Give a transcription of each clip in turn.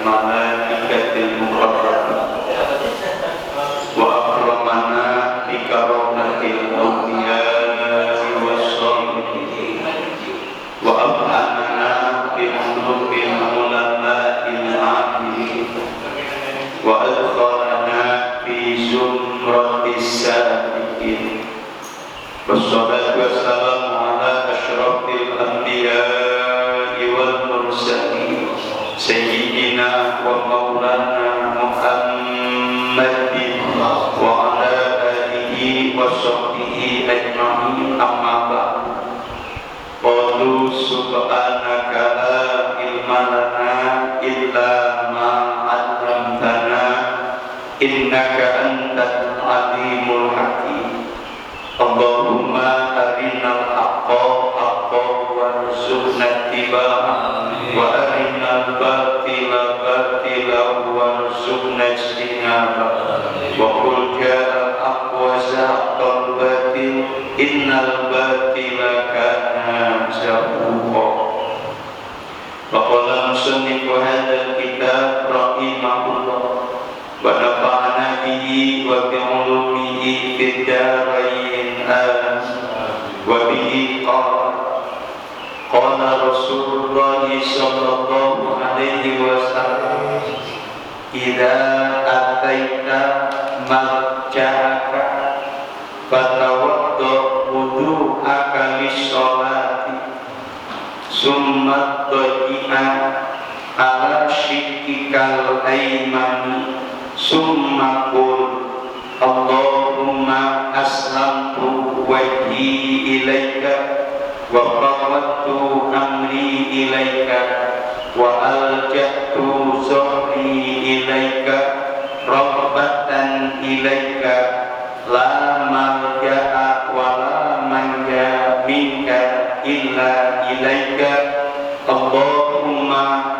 الملائكة المقربين وأكرمنا بكرامة الأولياء والصالحين وأبهمنا بملوك العلماء العاملين وأدخلنا في زمرة السابقين والصلاة والسلام على أشرف الأنبياء والمرسلين سيدنا ومولانا محمد وعلى آله وصحبه أجمعين أما بعد قالوا سبحانك لا علم لنا إلا ما علمتنا إنك أنت العليم الحكيم اللهم أرنا الحق حقا وارزقنا اتباعه وأرنا الباطل باطلا وارزقنا اجتنابه وقل جاء الحق وزهق الباطل إن الباطل كان زهوقا وقال مصنف هذا الكتاب رحمه الله ونفعنا به وبعلومه في الدارين آمين وبه قال رسول الله صلى الله عليه وسلم إذا أتيت مضجعك فتوضأ وضوءك للصلاة ثم اضطجع على شقك الأيمن ثم قل اللهم أسلمت وجهي إليك وفوضت أمري إليك وألجأت ظهري إليك رغبة إليك لا ملجأ ولا منجا منك إلا إليك اللهم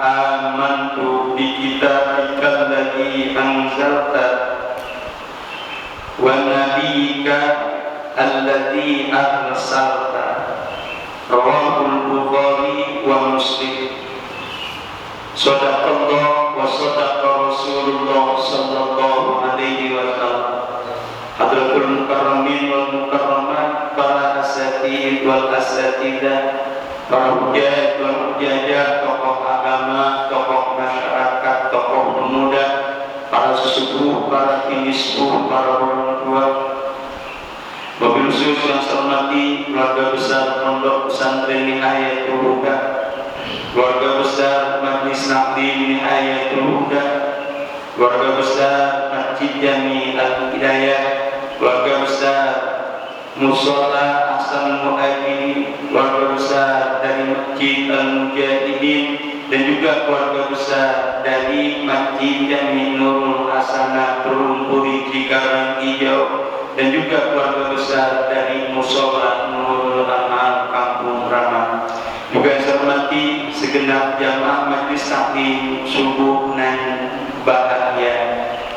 آمنت بكتابك الذي أنزلت ونبيك الذي أرسلت رواه البخاري ومسلم Sadaqallah wa sadaqa Rasulullah sallallahu alaihi wasallam. Hadratul mukarramin wal mukarramat, para asatid wal asatidah, para hujjah wal hujjajah, tokoh agama, tokoh masyarakat, tokoh pemuda, para sesepuh, para tinggi sepuh, para orang tua. Wabil khusus yang saya hormati keluarga besar Pondok Pesantren Nihayatul Huda, keluarga besar Majlis Taklim Nihayatul Huda, keluarga besar Masjid Jami Al-Hidayah, keluarga besar Musola Hasan Mu'adini, keluarga besar dari Masjid Al-Mujahidin, dan juga keluarga besar dari Masjid Jami Nurul Hasanah Perumpuri Cikarang Hijau, dan juga keluarga besar dari Musola Nurul Amal Kampung Ramah. Juga saya hormati segenap jamaah Majlis Taklim subuh nan bahagia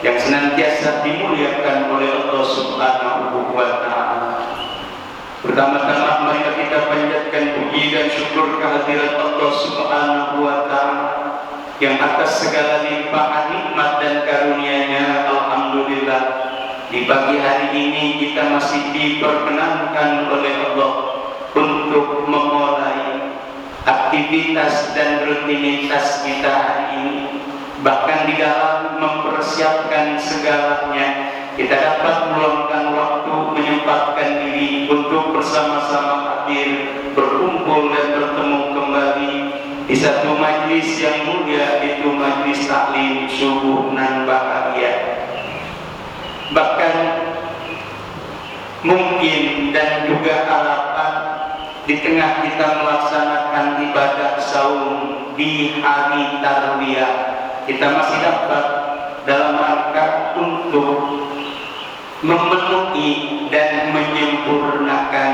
yang senantiasa dimuliakan oleh Allah Subhanahu wa Ta'ala. Pertama-tama mari kita panjatkan puji dan syukur kehadirat Allah Subhanahu wa Ta'ala yang atas segala limpahan nikmat dan karunia-Nya. Alhamdulillah, di pagi hari ini kita masih diperkenankan oleh Allah untuk memulai aktivitas dan rutinitas kita hari ini. Bahkan di dalam mempersiapkan segalanya, kita dapat meluangkan waktu, menyempatkan diri untuk bersama-sama hadir, berkumpul dan bertemu kembali di satu majlis yang mulia, itu Majlis Taklim Subuh nan Bahagia. Bahkan mungkin dan juga harapan di tengah kita melaksanakan ibadah saum di hari tarwiyah, kita masih dapat dalam rangka untuk memenuhi dan menyempurnakan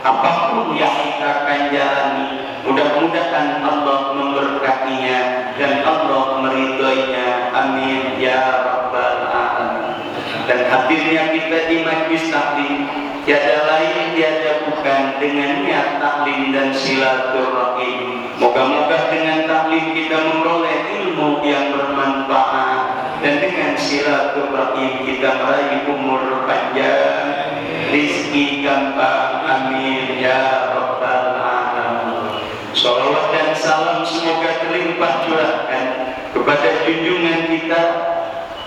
apapun yang kita akan jalani. Mudah-mudahan Allah memberkatinya dan Allah meridhoinya. Amin ya rabbal alamin. Dan hadirnya kita di Majlis Taklim tiada lain tiada bukan dengan niat taklim dan silaturahim. Moga-moga dengan taklim kita memperoleh ilmu yang bermanfaat silaturahim, kita meraih umur panjang, rizki gampang, amin ya rabbal alamin. Salawat dan salam semoga terlimpah curahkan kepada junjungan kita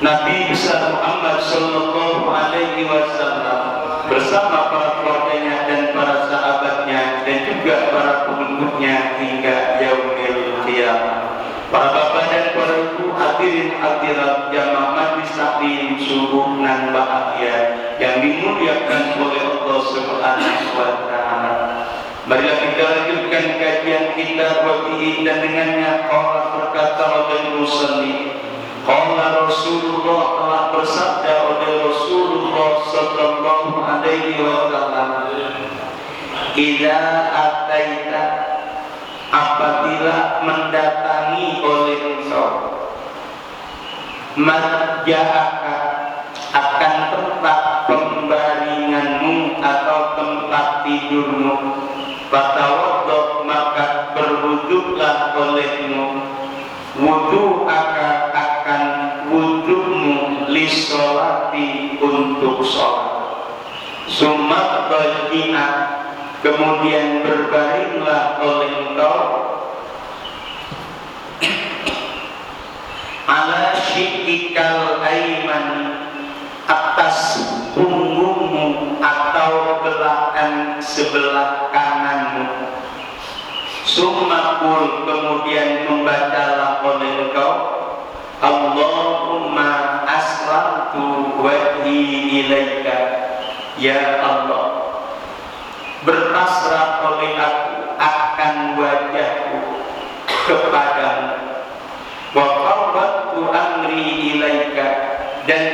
Nabi besar Muhammad sallallahu alaihi wasallam bersama para keluarganya dan para sahabatnya dan juga para pengikutnya hingga yaumil qiyamah. Para bapak dan para ibu, hadirin hadirat jamaah majlis taklim subuh nan bahagia yang dimuliakan oleh Allah Subhanahu wa taala. Marilah kita lanjutkan kajian kita wabihi dan dengannya qala berkata oleh musalli qala Rasulullah, telah bersabda oleh Rasulullah sallallahu alaihi wasallam, idza ataita, apabila mendatangi oleh engkau marja'aka, akan tempat pembaringanmu atau tempat tidurmu, fatawaddo, maka berwuduklah olehmu, wudu'aka, akan wudukmu, lissolati, untuk sholat, summa baji'ah, kemudian berbaringlah oleh engkau ala syikikal aiman, atas punggungmu atau belakang sebelah kananmu, summakul, kemudian membacalah oleh engkau Allahumma aslamtu wajhi ilaika, ya Allah, berpasrah oleh aku akan wajahku kepadamu, wa fawwadtu amri ilaika, dan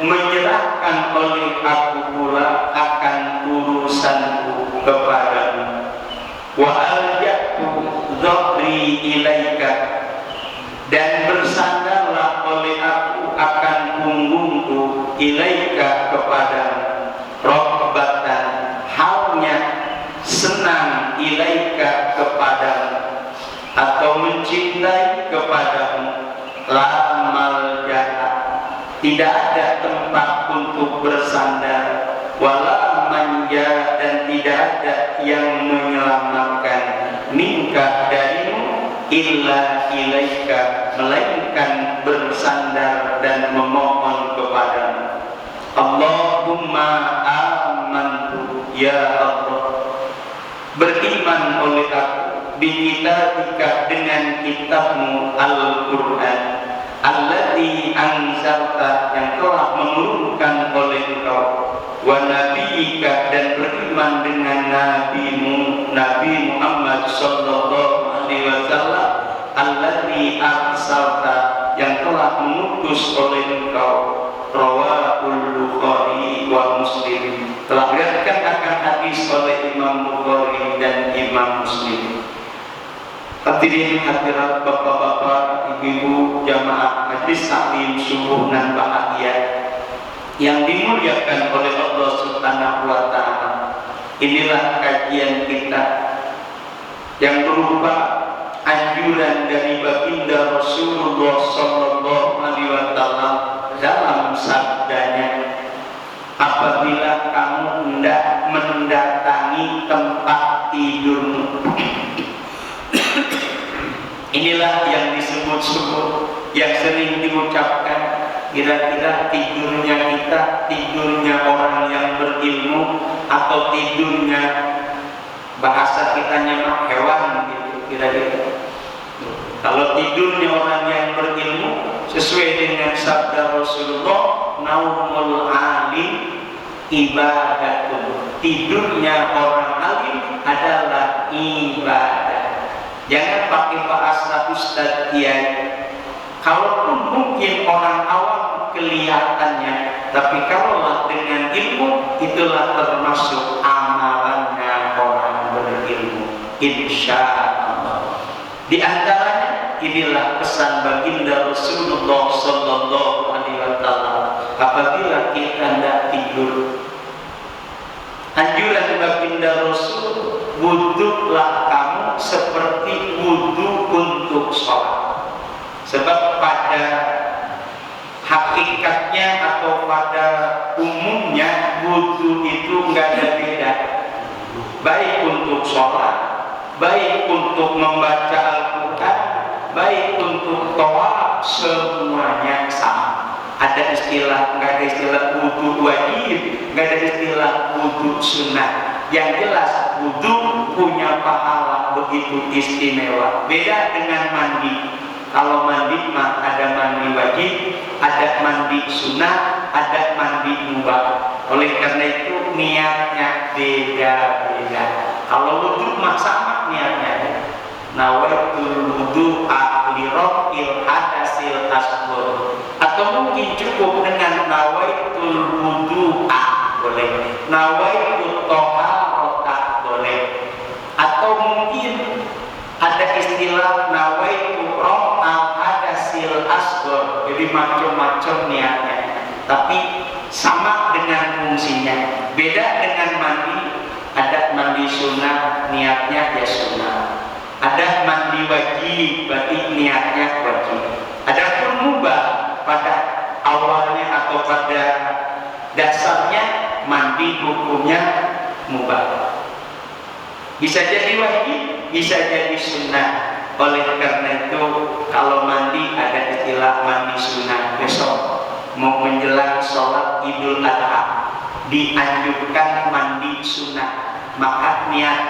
menyerahkan oleh aku pula akan urusanku kepadamu, wa alja'tu dhahri ilaika, dan bersandarlah oleh aku akan punggungku ilaika kepadamu, robbatan, halnya senang, ilaika kepadamu, atau mencintai kepadamu, la malja'a, tidak ada tempat untuk bersandar, wala manja, dan tidak ada yang menyelamatkan, minka, darimu, illa ilaika, melainkan bersandar dan memohon kepadamu. Allahumma amantu, ya Allah, beriman oleh aku bikitabika, dengan kitabmu Al-Quran, alladzi anzalta, yang telah menurunkan oleh engkau, wa nabiyika, dan beriman dengan nabimu Nabi Muhammad sallallahu alaihi wasallam, alladzi arsalta, yang telah mengutus oleh engkau, rawahul Bukhari wa Muslim, telah diriwayatkan akan hadis oleh Imam Bukhari dan Imam Muslim. Hadirin hadirat bapak-bapak, ibu-ibu jamaah majlis taklim subuh nan bahagia yang dimuliakan oleh Allah Subhanahu wa taala. Inilah kajian kita yang berupa anjuran dari baginda Rasulullah sallallahu alaihi wasallam dalam sabdanya, apabila kamu hendak mendatangi tempat tidurmu. Inilah yang disebut-sebut, yang sering diucapkan, kira-kira tidurnya kita, tidurnya orang yang berilmu, atau tidurnya bahasa kitanya mah hewan gitu, kira-kira. Kalau tidurnya orang yang berilmu, sesuai dengan sabda Rasulullah, naumul alim ibadatun, tidurnya orang alim adalah ibadah. Jangan pakai bahasa Ustadz Kiai. Kalaupun mungkin orang awam kelihatannya, tapi kalaulah dengan ilmu, itulah termasuk amalannya orang berilmu, insya Allah. Di antaranya inilah pesan baginda Rasulullah sallallahu alaihi wasallam apabila kita hendak tidur. Anjuran baginda Rasul, wuduklah kamu seperti wudhu untuk sholat. Sebab pada hakikatnya atau pada umumnya wudu itu nggak ada beda, baik untuk sholat, baik untuk membaca Al-Quran, baik untuk tawaf, semuanya sama. Ada istilah, nggak ada istilah wudu wajib, nggak ada istilah wudu sunnah. Yang jelas wudu punya pahala begitu istimewa. Beda dengan mandi. Kalau mandi mah ada mandi wajib, ada mandi sunnah, ada mandi mubah. Oleh karena itu niatnya beda-beda. Kalau wudu mah sama niatnya. Nawaitul wudu'a li raf'il hadasil asghar. Atau mungkin cukup dengan nawaitul wudu'a, boleh. Nawaitut thaharata, boleh. Atau mungkin ada istilah nawaitu raf'al hadasil asghar. Jadi macam-macam niatnya, tapi sama dengan fungsinya. Beda dengan mandi, ada mandi sunnah, niatnya ya sunnah. Ada mandi wajib, berarti niatnya wajib. Adapun mubah, pada awalnya atau pada dasarnya mandi hukumnya mubah. Bisa jadi wajib, bisa jadi sunnah. Oleh karena itu kalau mandi ada istilah mandi sunnah. Besok mau menjelang sholat Idul Adha dianjurkan mandi sunnah, maka niat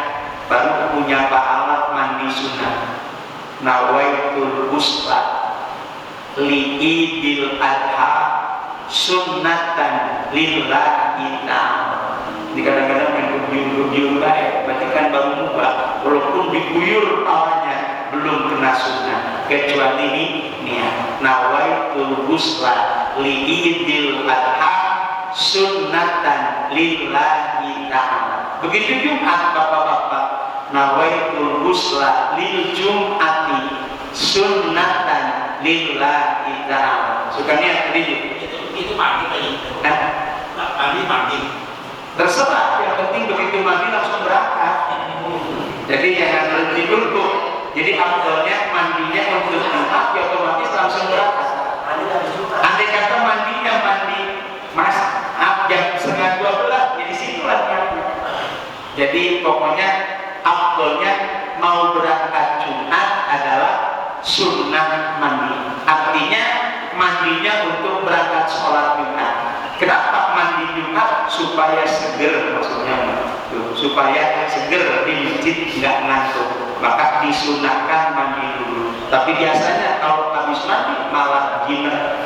baru punya pahala mandi sunnah. Nawaitul ghusla li Idul Adha sunnatan lillahi ta'ala. Ini kadang-kadang yang diguyur-guyur baik, berarti kan baru mubah. Walaupun diguyur awalnya belum kena sunnah, kecuali ini niat. Nawaitul ghusla li Idul Adha sunnatan lillahi ta'ala. Begitu Jumat bapak-bapak, nawaitul ghusla lil jum'ati sunnatan lillahi ta'ala. Suka niat tadi itu mandi tadi. Mandi. Terserah, yang penting begitu mandi langsung berangkat. Jadi jangan berhenti dulu. Jadi afdalnya mandinya untuk Jumat, ya otomatis langsung berangkat. Andai kata mandinya mandi jam 11:30, jadi situlah niatnya. Jadi pokoknya afdalnya mau berangkat Jumat adalah sunnah mandi. Artinya mandinya untuk berangkat sholat Jumat. Kenapa mandi Jumat? Supaya seger, maksudnya supaya seger di masjid, nggak ngantuk. Maka disunahkan mandi dulu. Tapi biasanya kalau habis mandi malah gimana?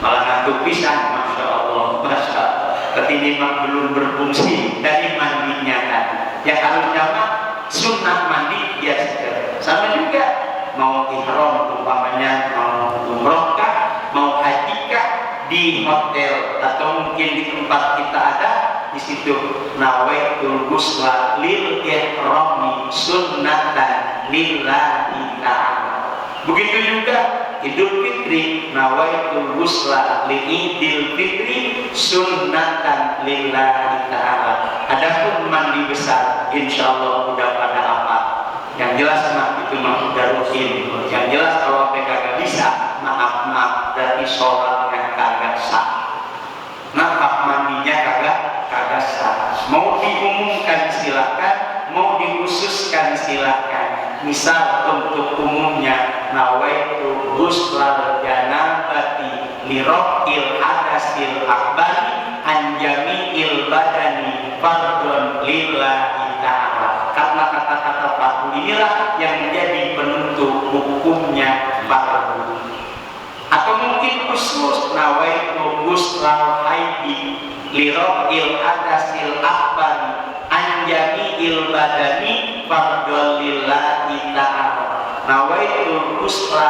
Malah ngantuk pisan. Masya Allah, Masya Allah. Ketindiman belum berfungsi dari mandinya tadi. Yang harusnya mah sunnah mandi dia seger. Sama juga mau ihram umpamanya, mau umroh kah, mau haji kah, di hotel atau mungkin di tempat kita ada, di situ nawaitul ghusla lil ihrami sunnatan lillahi ta'ala. Begitu juga Idul Fitri, nawaitul ghusla li Idul Fitri sunnatan lillahi ta'ala. Adapun mandi besar, insyaallah udah pada apa? Yang jelas mah itu mah udah rutin. Yang jelas kalau kagak bisa, maaf dari sholatnya kagak sah. Nah, mandinya kagak sah. Mau diumumkan silakan, mau dikhususkan silakan. Misal untuk umumnya nawaitu ghuslal janabati li raf'il hadasil akbari an jami'il badani fardhun lillahi ta'ala. Karena kata-kata fardu inilah yang menjadi penentu hukumnya fardu. Atau mungkin khusus nawaitu ghuslal haidi li raf'il hadasil akbari an jami'il badani fardhun lillahi ta'ala. Nawaitu ghusla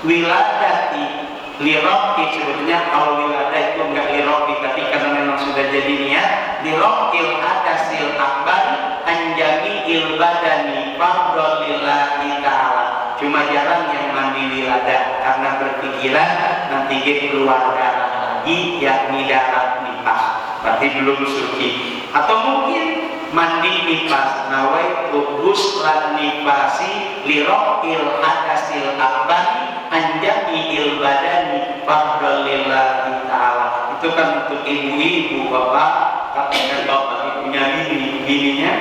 wiladati li raf'i, sebetulnya kalau wiladah itu enggak li raf'i, tapi karena memang sudah jadi niat li raf'il hadasil akbari an jami'il badani fardhun lillahi ta'ala. Cuma jarang yang mandi wiladah karena berpikiran nanti dia keluar darah lagi, yakni darah nifas, berarti belum suci. Atau mungkin mandi nifas, nawaitu ghuslan nifasi li raf'il hadasil akbari an jami'il badani ibu bapak, katakan bapak punya bininya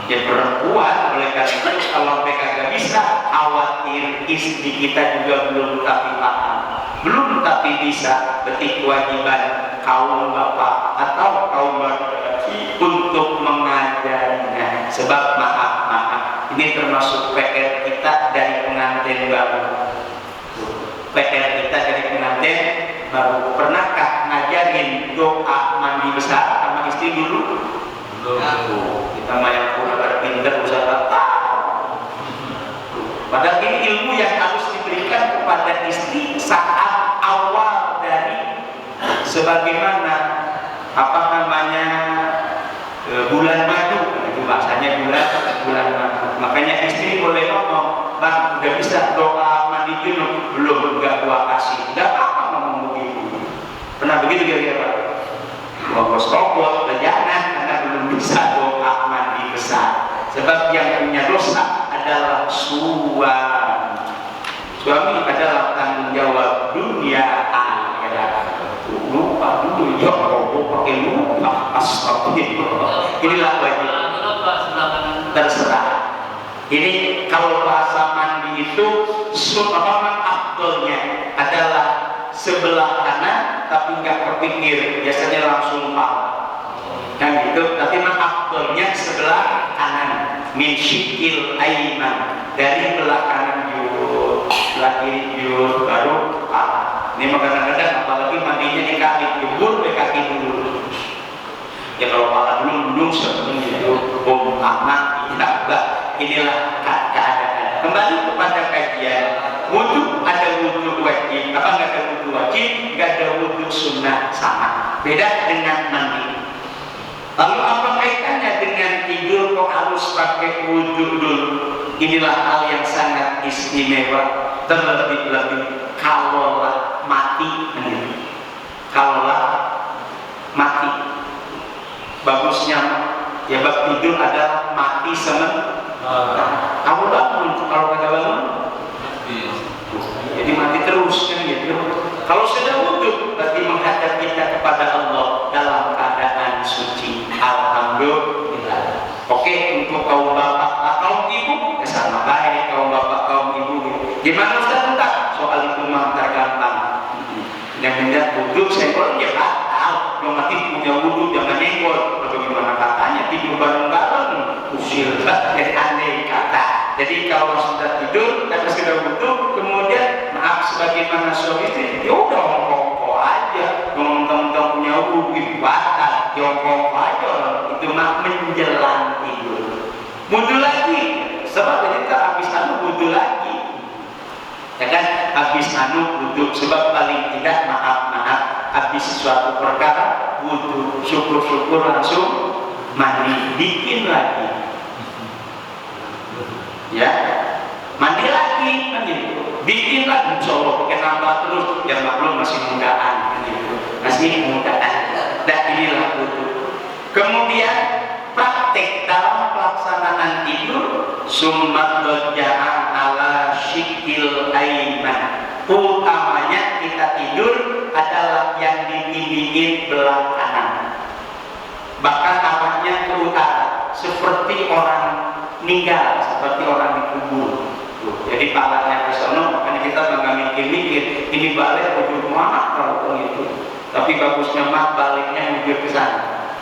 ya perempuan. Oleh karena itu kalau mereka gak bisa, khawatir istri kita juga belum tapi paham, belum tapi bisa, berarti kewajiban kaum bapak atau kaum laki untuk mengajarinya. Sebab maaf, ini termasuk PR kita dari pengantin baru. PR kita dari pengantin baru. Pernahkah ngajarin doa mandi besar sama istri dulu? Belum. Kita mah yang kurang pintar usaha. Padahal ini ilmu yang harus diberikan kepada istri saat awal dari sebagaimana apa namanya bulan madu, itu bahasanya bulan madu. Makanya istri boleh ngomong, bang udah bisa doa mandi junub? Belum, enggak gua kasih. Enggak apa ngomong begitu. Pernah begitu kira-kira? Bongkos rokok, jangan, karena belum bisa doa mandi besar. Sebab yang punya dosa adalah suami adalah tanggung jawab dunia akhirat. Lupa dulu ya Allah, pakai lupa. Astagfirullah. Inilah wajib. Terserah. Ini kalau bahasa mandi itu afdolnya adalah sebelah kanan tapi nggak kepikir, biasanya langsung kan gitu. Tapi afdolnya sebelah kanan, min syikil aiman, dari belah kanan jur, belah kiri jur, baru ini kadang-kadang apalagi mandinya di kaki, jebur ke kaki dulu. Ya kalau pala belum sebenarnya itu anak tidak. Inilah keadaan. Kembali kepada kajian, wudu ada wudu wajib, apa nggak ada wudu wajib, nggak ada wudu sunnah, sama. Beda dengan mandi. Lalu apa kaitannya dengan tidur kok harus pakai wudu dulu? Inilah hal yang sangat istimewa. Terlebih-lebih kalaulah mati, bagusnya ya bab tidur adalah mati sementara. Kamu bangun, kalau nggak bangun jadi mati terus kan gitu. Kalau sudah wudu berarti menghadap kita kepada Allah dalam keadaan suci. Alhamdulillah. Oke, untuk kaum bapak, kaum ibu ya sama baik, kaum bapak, kaum ibu. Gimana Ustaz? Soal itu mah tergampang. Yang menjadi wudu senggol ya batal. Yang mati punya wudu jangan nyenggol. Bagaimana katanya tidur bareng-bareng? Usil jadi aneh kata. Jadi kalau sudah tidur, kita sudah wudu, kemudian maaf sebagaimana suami istri, ya udah ngomong aja, ngomong-ngomong punya wudu batal, ngomong aja, itu mah menjelang tidur. Wudu lagi, sebab jadi kita habis wudu lagi. Ya kan, habis wudu, sebab paling tidak maaf habis suatu perkara wudu, syukur langsung mandi, bikin lagi ya, mandi lagi bikin lagi, insya Allah pakai nambah terus, yang maklum masih mudaan dan inilah wudu. Kemudian praktek dalam pelaksanaan tidur, summat doja'a ala syikil aiman, utamanya kita tidur adalah yang ditinggiin belah kanan, bahkan arahnya ke utara, seperti orang meninggal, seperti orang dikubur. Jadi palanya ke sana, makanya kita nggak mikir-mikir ini balik ujung mana kalau itu. Tapi bagusnya mah baliknya menuju ke sana.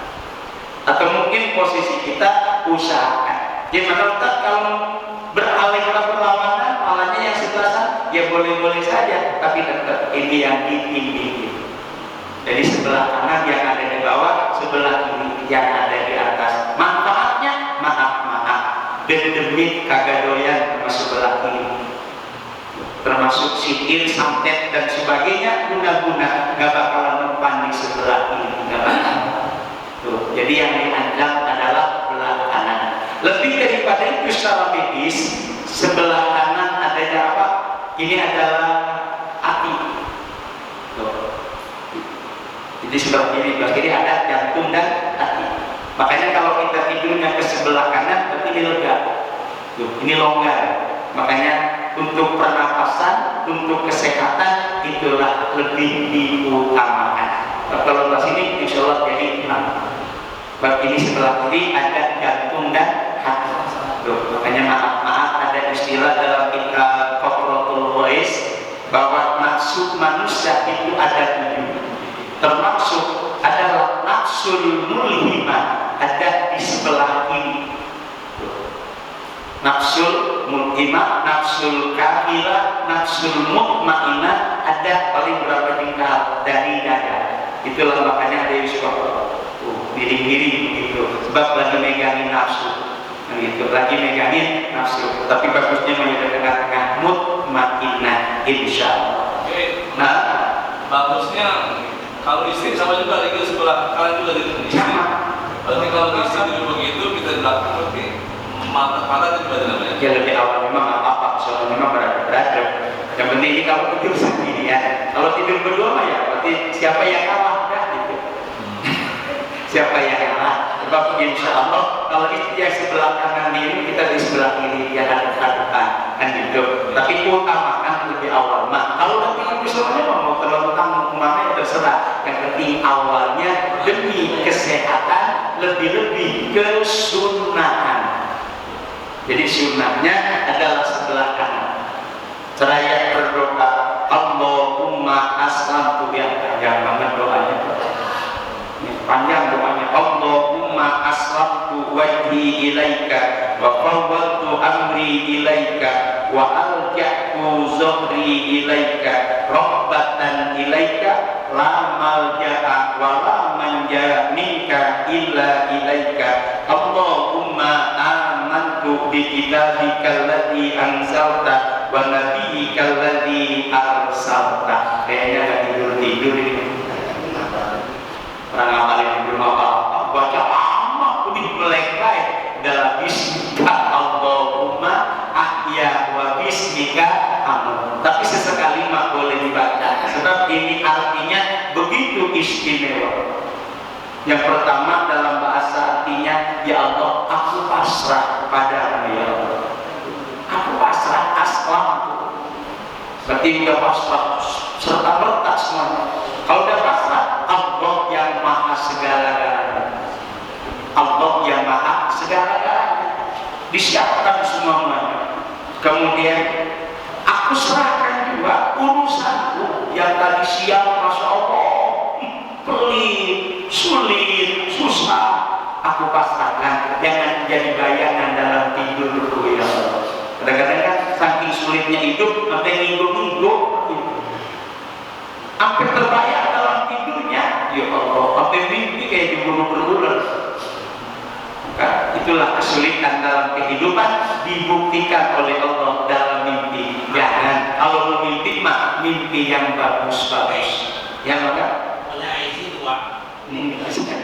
Atau mungkin posisi kita usahakan. Gimana Ustaz kalau beralih ke perlawanan, palanya yang sebelah sana, ya boleh-boleh saja, tapi tetap ini yang ditinggiin. Jadi sebelah kanan yang ada di bawah, sebelah kiri yang ada di atas. Manfaatnya maaf, demi kagak doyan sama sebelah kiri, termasuk sikil, santet dan sebagainya, guna-guna nggak bakalan mempan di sebelah kiri, nggak bakal. Tuh, jadi yang dianjak adalah belah kanan. Lebih daripada itu secara medis, sebelah kanan adanya apa? Ini adalah hati. Tuh. Jadi sebelah kiri ada jantung dan hati. Makanya kalau kita tidurnya ke sebelah kanan, berarti ini lega, ini longgar. Makanya untuk pernapasan, untuk kesehatan itulah lebih diutamakan. Kalau pas ini insya Allah jadi imam. Bab ini sebelah kiri ada jantung dan hati. Makanya maaf ada istilah dalam kitab Qafratul Wais bahwa nafsu manusia itu ada 7. Termasuk adalah nafsul mulhimah, ada di sebelah kiri. Nafsul mulhimah, nafsul kafilah, nafsul mutmainah ada paling berapa tingkat dari dada. Itulah makanya ada Yusuf miring-miring begitu, sebab lagi megangin nafsu. Gitu, lagi megangin nafsu. Tapi bagusnya menjadi tengah-tengah mutmainah, insya Allah. Nah, bagusnya kalau istri sama juga lagi sebelah kanan juga di istri. Berarti kalau istri dulu begitu kita di belakang berarti mata itu berarti namanya. Ya lebih awal memang nggak apa-apa, soalnya memang berada. Yang penting ini kalau tidur sendiri ya. Kalau tidur berdua mah ya, berarti siapa yang kalah kan gitu. Siapa yang kalah? Sebab insya Allah kalau istri yang sebelah kanan ini kita di sebelah kiri ya hadap-hadapan kan gitu. Tapi utamakan lebih awal. Nah kalau nanti episodenya mau terlentang kemana ya terserah. Yang penting awalnya demi kesehatan, lebih-lebih kesunahan. Jadi sunnahnya adalah sebelah kanan. Seraya berdoa, Allahumma aslamtu, ya panjang banget doanya. Panjang doanya, Allahumma aslamtu wajhi ilaika wa fawwadtu amri ilaika wa alja'tu zuhri ilaika rabbatan ilaika la malja'a wa la manja minka illa ilaika. Allahumma amantu bi kitabika alladhi anzalta wa nabiyyika alladhi arsalta. Kayaknya gak tidur-tidur ini. Orang ngapalin belum apa-apa, baca amat lebih melengkai dalam bismika Allahumma ahya wa bismika amun. Tapi sesekali mah boleh dibaca, sebab ini artinya begitu istimewa. Yang pertama dalam bahasa artinya, ya Allah, aku pasrah padamu ya Allah. Aku pasrah aslam. Berarti udah pasrah serta merta semuanya. Kalau udah pasrah, Allah yang maha segala-galanya. Allah yang maha segala-galanya. Disiapkan semuanya. Kemudian aku serahkan juga urusanku yang tadi siang, masya Allah, pelit, sulit, susah. Aku pasrahkan, jangan jadi bayangan dalam tidurku ya Allah. Kadang-kadang kan saking sulitnya hidup, sampai ngiguk-ngiguk, sampai terbayang dalam tidurnya, ya Allah, sampai mimpi kayak dibunuh berulang. Itulah kesulitan dalam kehidupan, dibuktikan oleh Allah dalam mimpi. Jangan, kalau mau mimpi mah mimpi yang bagus-bagus. Yang mana? Punya isi 2.